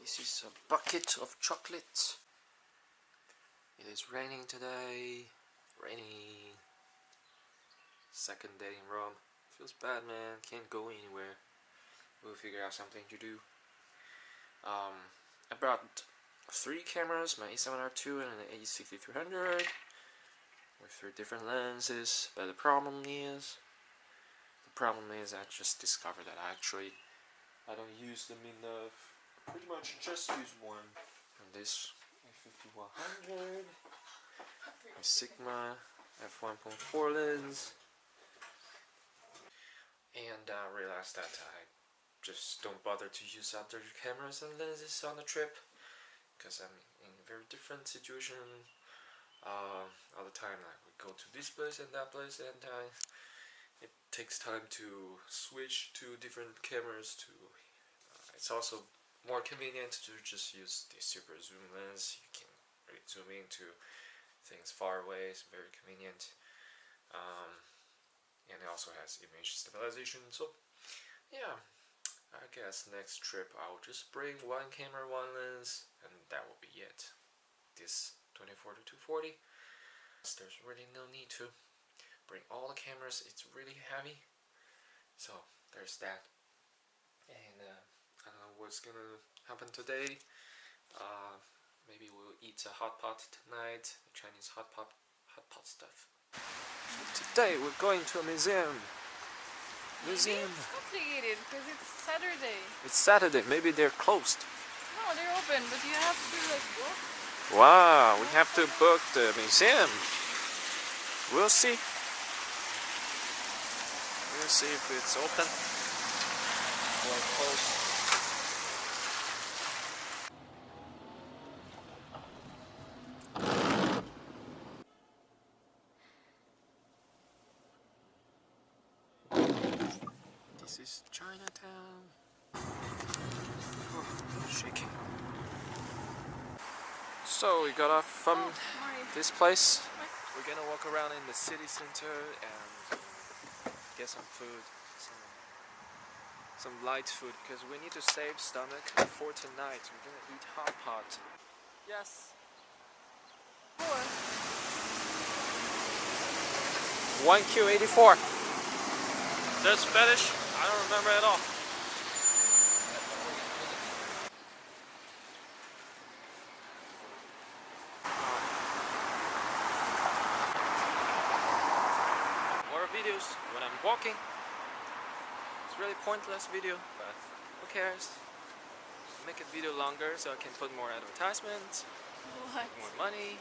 This is a bucket of chocolate. It is raining today. Rainy. Second day in Rome. Feels bad, man. Can't go anywhere. We'll figure out something to do. I brought 3 cameras, my A7RII and an A5300 with 3 different lenses. But the problem is I just discovered that I don't use them enough. Pretty much just use one. And this A5100, my Sigma f1.4 lens, and I realized that I just don't bother to use other cameras and lenses on the trip because I'm in a very different situation all the time. Like we go to this place and that place, and it takes time to switch to different cameras. It's also more convenient to just use the super zoom lens. You can really zoom into things far away. It's very convenient, and it also has image stabilization. So yeah, I guess next trip I'll just bring 1 camera, 1 lens, and that will be it. This 24 to 240. There's really no need to bring all the cameras. It's really heavy. So there's that. And I don't know what's gonna happen today. Maybe we'll eat a hot pot tonight, Chinese hot pot stuff. So today we're going to a museum. Maybe it's complicated because it's Saturday. It's Saturday. Maybe they're closed. No, they're open, but you have to like book. Wow, we have to book the museum. We'll see. We'll see if it's open or closed. This is Chinatown. Oh, shaking. So we got off from this place. We're gonna walk around in the city center and get some food, some light food, because we need to save stomach for tonight. We're gonna eat hot pot. Yes. 1Q84. There's Spanish. I don't remember at all. More videos when I'm walking. It's really pointless video, but who cares? Make a video longer so I can put more advertisements, more money.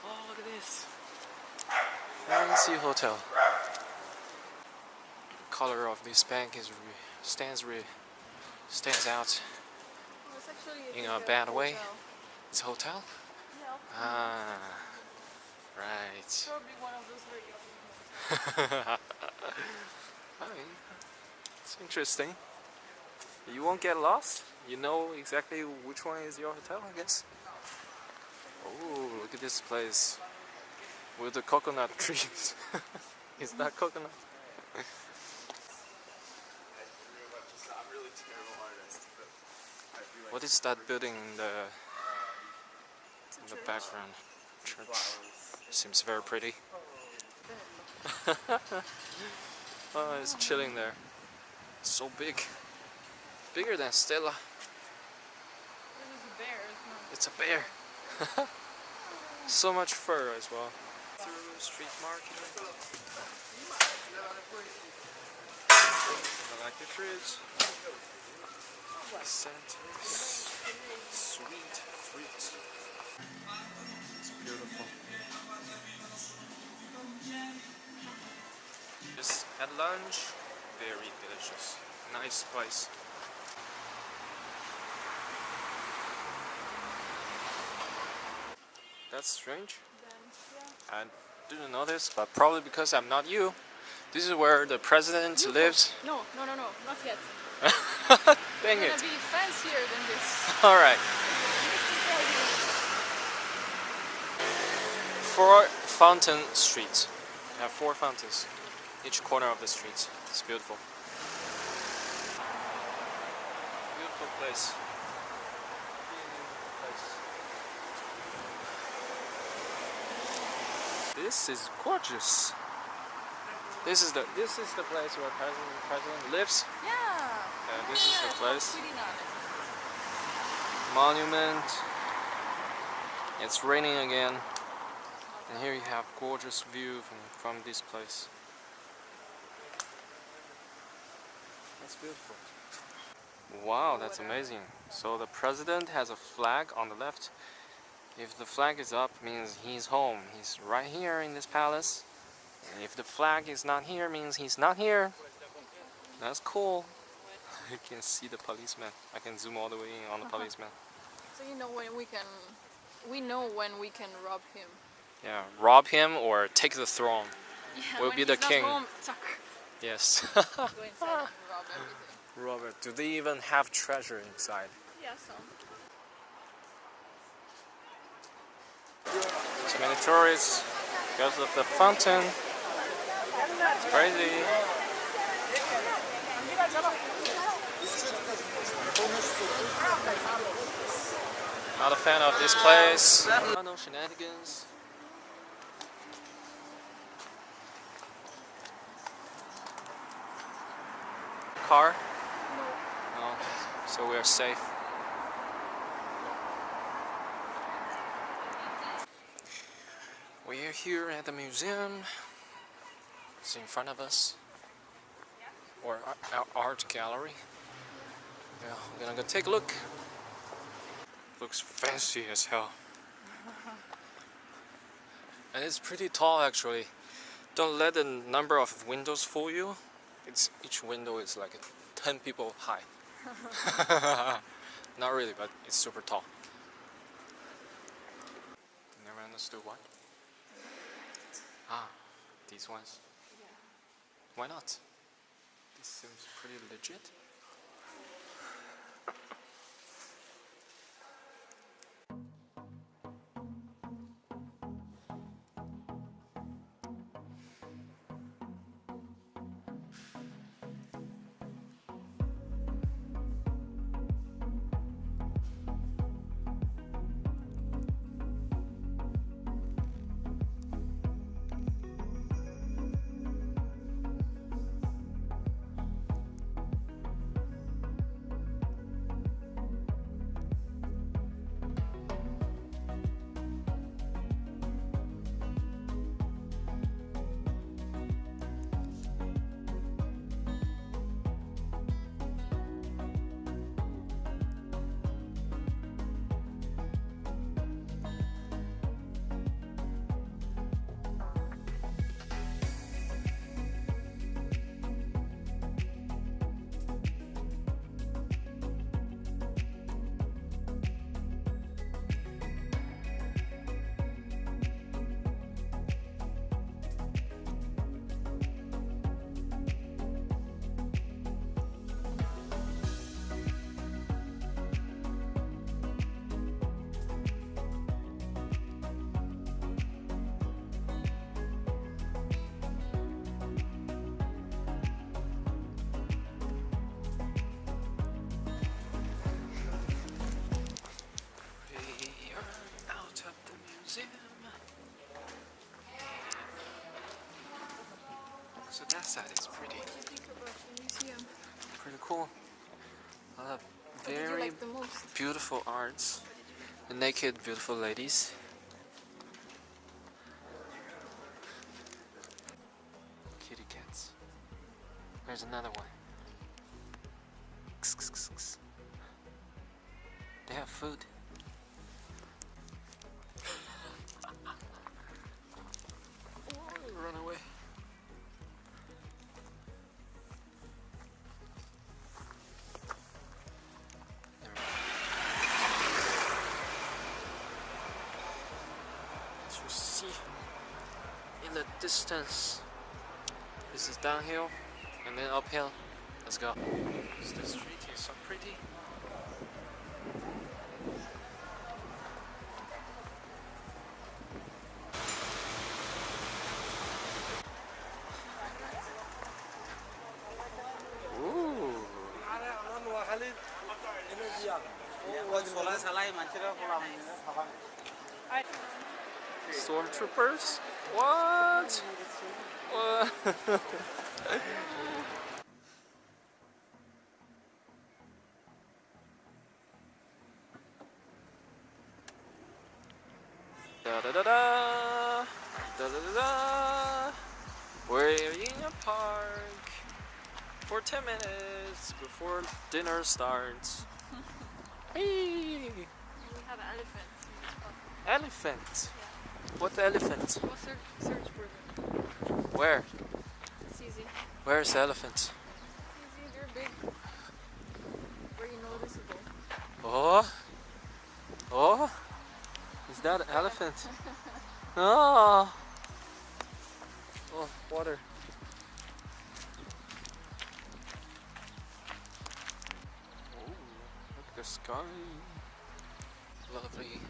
Oh, look at this. Fancy hotel. The color of this bank stands out in a bad way. It's a hotel? Yeah. Ah, right. Probably one of those very I mean, it's interesting. You won't get lost. You know exactly which one is your hotel, I guess. Oh, look at this place with the coconut trees. Is that coconut? What is that building in the background? Church. Seems very pretty. Oh, it's chilling there. So big. Bigger than Stella. It's a bear. So much fur as well. Through street market. I like the fruits. Sweet fruits. It's beautiful. Just had lunch. Very delicious. Nice place. That's strange. I didn't know this, but probably because I'm not you. This is where the president lives. No, not yet. Dang it. It's gonna be fancier than this. Alright. 4 fountain streets. We have 4 fountains. Each corner of the streets. It's beautiful. Beautiful place. This is gorgeous. This is the place where president lives. Yeah. This is the place. Pretty nice. Monument. It's raining again. And here you have gorgeous view from this place. That's beautiful. Wow, that's amazing. So the president has a flag on the left. If the flag is up, means he's home. He's right here in this palace. And if the flag is not here, means he's not here. That's cool. You can see the policeman. I can zoom all the way in on the policeman. So you know when we can rob him. Yeah, rob him or take the throne. Yeah, We'll when be the he's not king. home, Yes. go inside and rob everything. Robert, do they even have treasure inside? Yeah, some. So many tourists because of the fountain. It's crazy. Not a fan of this place. No shenanigans. Car? No. So we are safe. We are here at the museum. It's in front of us. Or our art gallery. Yeah, we're gonna go take a look. Looks fancy as hell. And it's pretty tall actually. Don't let the number of windows fool you. Each window is like 10 people high. Not really, but it's super tall. Never understood why. Ah, these ones. Why not? This seems pretty legit. So that side is pretty. What do you think about the museum? Pretty cool. A lot of What did you very like the most? beautiful arts. The naked, beautiful ladies. Kitty cats. There's another one. They have food. Run away. As you see in the distance, this is downhill and then uphill. Let's go. The street is so pretty. Stormtroopers? What? What? Da da da da da da da da. We're in a park for 10 minutes before dinner starts. Hey! We have elephants in this park. Elephant? Yeah. What elephant? Go search for them. Where? It's easy. Where's the elephant? It's easy, they're big. Very noticeable. Oh? Oh? Is that an elephant? Oh! Oh, water. Oh, look at the sky. Lovely.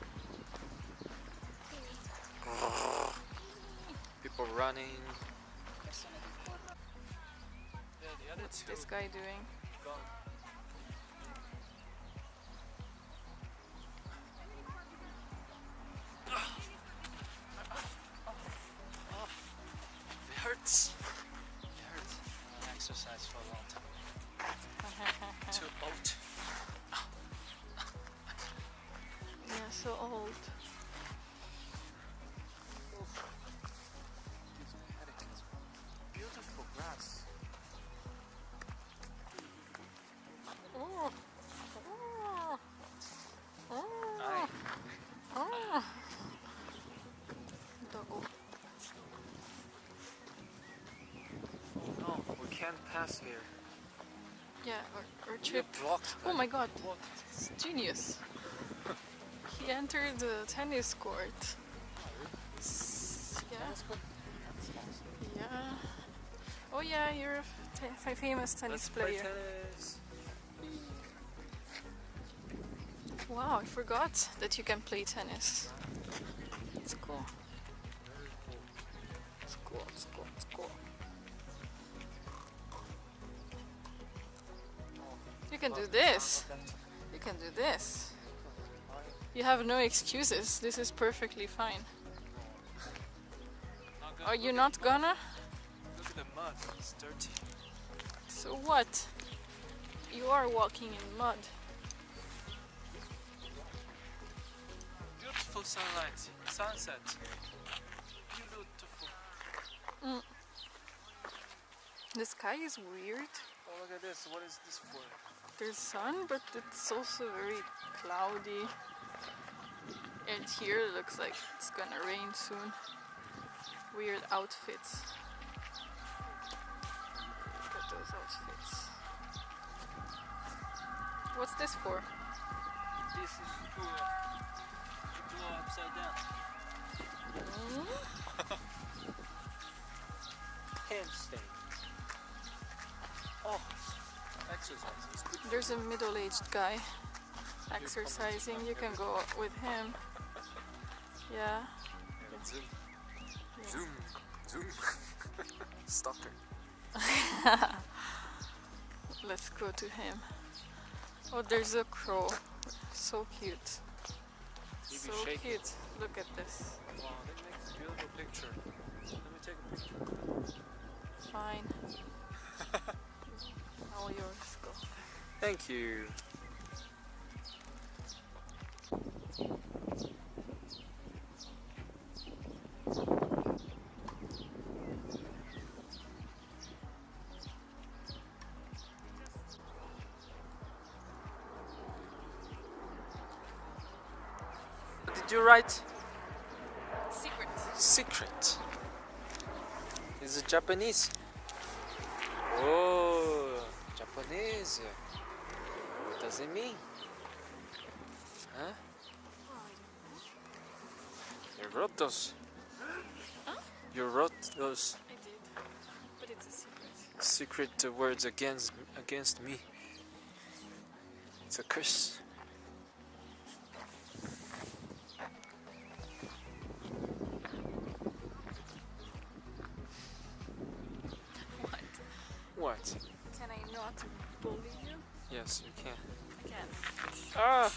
People running. Yeah, the other What's two this guy doing? gone. It hurts. It hurts. I exercise for a long time. Too old. Yeah, so old. Beautiful grass. Oh. Oh. Oh. Aye. Oh. Doggo. Oh no, we can't pass here. Yeah, or trip. Blocked. Oh my god, What? it's genius. He entered the tennis court. Yeah. Yeah. Oh yeah, you're a famous tennis Let's play player. tennis. Wow, I forgot that you can play tennis. It's cool. It's cool, it's cool, it's cool. You can do this. You can do this. You have no excuses. This is perfectly fine. Are you not gonna? Look at the mud. It's dirty. So what? You are walking in mud. Beautiful sunlight. Sunset. Beautiful. The sky is weird. Oh, look at this. What is this for? There's sun, but it's also very cloudy. And here it looks like it's gonna rain soon. Weird outfits. Look at those outfits. What's this for? This is to blow upside down. Handstand. Oh, exercise. It's good. There's a middle-aged guy exercising. You can go with him. Yeah. Zoom. Yeah. Zoom. Zoom. Stalker. Let's go to him. Oh, there's a crow. So cute. You be So shaking. cute. Look at this. Wow, that makes a beautiful picture. Let me take a picture. Fine. All yours. Go. Thank you. What did you write? Secret. Secret. Is it Japanese? Oh, Japanese. What does it mean? Huh? You wrote those. Huh? You wrote those I did. But it's a secret. secret words against me. It's a curse. What? What? Can I not bully you? Yes, you can. I can. Ah!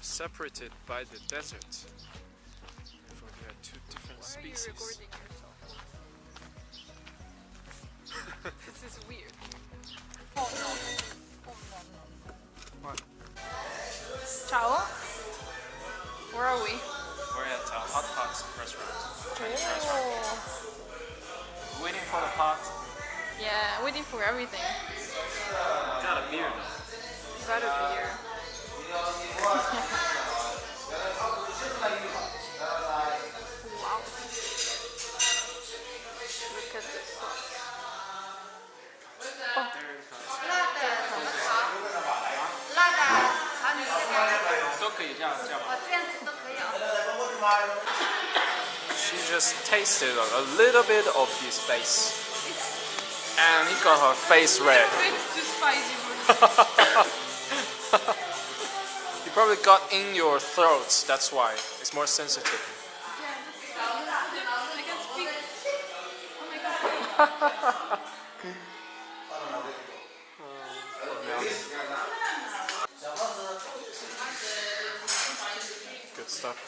separated by the desert. Therefore, they are two different Why are you species. recording yourself? This is weird. Oh no. Oh no, no. What? Ciao. Where are we? We're at Hotpot restaurant. Chinese Oh. restaurant. Waiting for the pot. Yeah, waiting for everything. Got a beer though. Got a beer. Wow. Look at this sauce. 都可以这样吗？ She just tasted a little bit of this base, and it got her face red. It's too spicy for me. You probably got in your throat. That's why it's more sensitive. I can speak. Oh my god. Good stuff.